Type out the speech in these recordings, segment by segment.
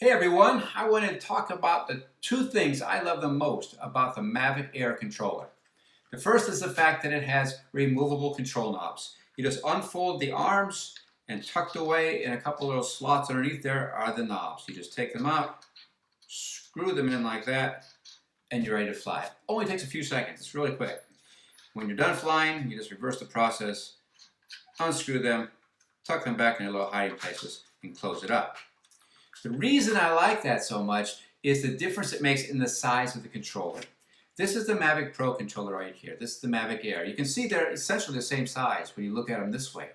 Hey everyone, I want to talk about the two things I love the most about the Mavic Air controller. The first is the fact that it has removable control knobs. You just unfold the arms and tucked away in a couple little slots underneath there are the knobs. You just take them out, screw them in like that, and you're ready to fly. It only takes a few seconds, it's really quick. When you're done flying, you just reverse the process, unscrew them, tuck them back in their little hiding places, and close it up. The reason I like that so much is the difference it makes in the size of the controller. This is the Mavic Pro controller right here. This is the Mavic Air. You can see they're essentially the same size when you look at them this way.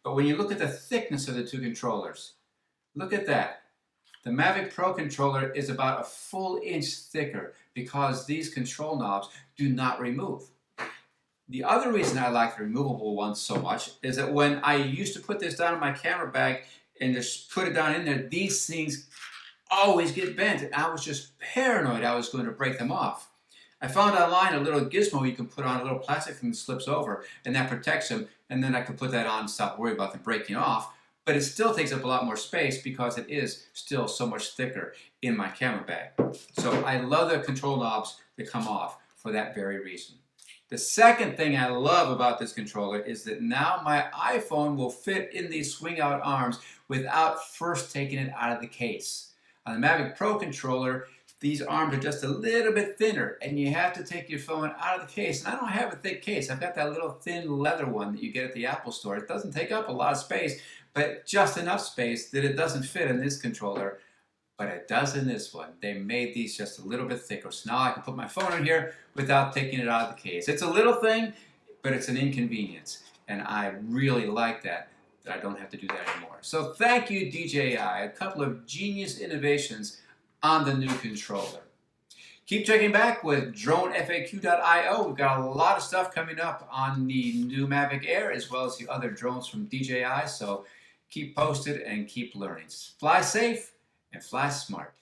But when you look at the thickness of the two controllers, look at that. The Mavic Pro controller is about a full inch thicker because these control knobs do not remove. The other reason I like the removable ones so much is that when I used to put this down in my camera bag and just put it down in there, these things always get bent, and I was just paranoid I was going to break them off. I found online a little gizmo you can put on, a little plastic thing that slips over, and that protects them, and then I could put that on and stop worrying about them breaking off. But it still takes up a lot more space because it is still so much thicker in my camera bag. So I love the control knobs that come off for that very reason. The second thing I love about this controller is that now my iPhone will fit in these swing out arms without first taking it out of the case. On the Mavic Pro controller, these arms are just a little bit thinner and you have to take your phone out of the case. And I don't have a thick case. I've got that little thin leather one that you get at the Apple store. It doesn't take up a lot of space, but just enough space that it doesn't fit in this controller. But it does in this one. They made these just a little bit thicker. So now I can put my phone in here without taking it out of the case. It's a little thing, but it's an inconvenience. And I really like that I don't have to do that anymore. So thank you, DJI. A couple of genius innovations on the new controller. Keep checking back with dronefaq.io. We've got a lot of stuff coming up on the new Mavic Air as well as the other drones from DJI. So keep posted and keep learning. Fly safe and fly smart.